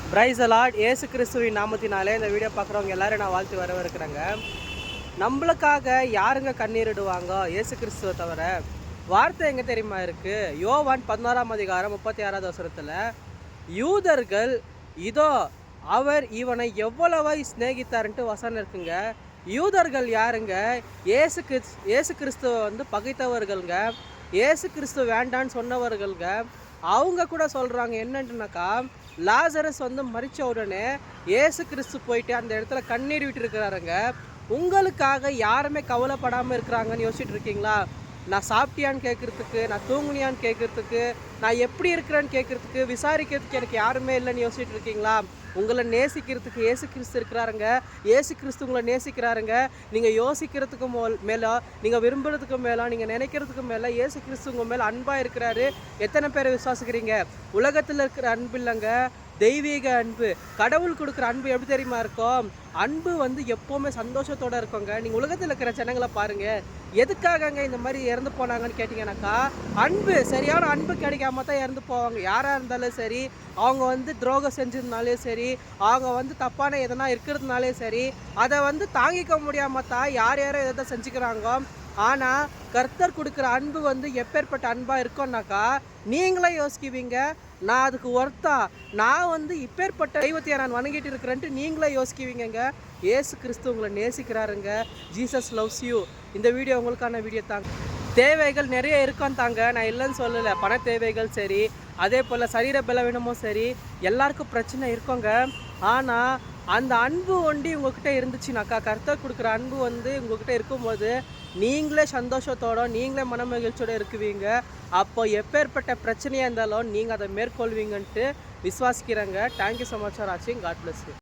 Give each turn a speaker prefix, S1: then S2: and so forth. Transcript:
S1: Praise the Lord. இயேசு கிறிஸ்துவின் நாமத்தினாலே இந்த வீடியோ பார்க்குறவங்க எல்லாரும் நான் வாழ்த்து வரவேற்கிறேங்க. நம்மளுக்காக யாருங்க கண்ணீரிடுவாங்க? இயேசு கிறிஸ்துவை தவிர. வார்த்தை எங்கே தெரியுமா இருக்குது? யோவான் 16:36 யூதர்கள் இதோ அவர் இவனை எவ்வளவாய் சிநேகித்தாருன்ட்டு வசனம் இருக்குங்க. யூதர்கள் யாருங்க? இயேசு கிறிஸ்துவை பகைத்தவர்களுங்க. இயேசு கிறிஸ்து வேண்டான்னு சொன்னவர்களுங்க. அவங்க கூட சொல்கிறாங்க என்னன்ட்டுனாக்கா, லாசரஸ் மரித்த உடனே இயேசு கிறிஸ்து போயிட்டு அந்த இடத்துல கண்ணீர் விட்டு இருக்கிறாருங்க. உங்களுக்காக யாருமே கவலைப்படாமல் இருக்கிறாங்கன்னு யோசிச்சுட்டு இருக்கீங்களா? நான் சாப்பிட்டியான்னு கேட்குறதுக்கு, நான் தூங்குனியான்னு கேட்குறதுக்கு, நான் எப்படி இருக்கிறேன்னு கேட்குறதுக்கு, விசாரிக்கிறதுக்கு எனக்கு யாருமே இல்லைன்னு யோசிச்சுட்டு இருக்கீங்களா? உங்களை நேசிக்கிறதுக்கு இயேசு கிறிஸ்து இருக்கிறாருங்க. இயேசு கிறிஸ்து உங்களை நேசிக்கிறாருங்க. நீங்கள் யோசிக்கிறதுக்கு மேலே, நீங்கள் விரும்புறதுக்கு மேலே, நீங்கள் நினைக்கிறதுக்கு மேலே இயேசு கிறிஸ்து உங்கள் மேலே அன்பாக இருக்கிறாரு. எத்தனை பேரை விசுவாசிக்கிறீங்க? உலகத்தில் இருக்கிற அன்பு இல்லைங்க, தெய்வீக அன்பு. கடவுள் கொடுக்குற அன்பு எப்படி தெரியுமா இருக்கும்? அன்பு எப்போவுமே சந்தோஷத்தோடு இருக்குங்க. நீங்கள் உலகத்தில் இருக்கிற ஜனங்களை பாருங்கள், எதுக்காகங்க இந்த மாதிரி இறந்து போனாங்கன்னு கேட்டிங்கனாக்கா, அன்பு, சரியான அன்பு கிடைக்காம தான் இறந்து போவாங்க. யாராக இருந்தாலும் சரி, அவங்க துரோகம் செஞ்சதுனாலே சரி, அவங்க தப்பான எதனா இருக்கிறதுனாலே சரி, அதை தாங்கிக்க முடியாமல் தான் யார் யாரோ எதை செஞ்சுக்கிறாங்க. ஆனால் கர்த்தர் கொடுக்குற அன்பு எப்பேற்பட்ட அன்பாக இருக்கும்னாக்கா, நீங்களே யோசிக்குவீங்க, நான் அதுக்கு ஒர்த்தா, நான் இப்பேற்பட்ட தெய்வத்தையை நான் வணங்கிட்டு இருக்கிறேன்ட்டு நீங்களே யோசிக்குவீங்க. இயேசு கிறிஸ்து உங்களை நேசிக்கிறாருங்க. Jesus loves you. இந்த வீடியோ உங்களுக்கான வீடியோ தாங்க. தேவைகள் நிறைய இருக்கும் தாங்க, நான் இல்லைன்னு சொல்லலை. பண தேவைகள் சரி, அதே போல் சரீர பலவீனமும் சரி, எல்லாருக்கும் பிரச்சனை இருக்குங்க. ஆனால் அந்த அன்பு உங்ககிட்ட இருந்துச்சுனாக்கா, கர்த்தர் கொடுக்குற அன்பு உங்ககிட்ட இருக்கும்போது நீங்களே சந்தோஷத்தோட, நீங்களே மனமகிழ்ச்சியோடு இருக்குவீங்க. அப்போ எப்பேற்பட்ட பிரச்சனையாக இருந்தாலும் நீங்கள் அதை மேற்கொள்வீங்கன்ட்டு விசுவாசிக்கிறேங்க. தேங்க்யூ ஸோ மச் ஃபார் வாட்சிங். God bless you.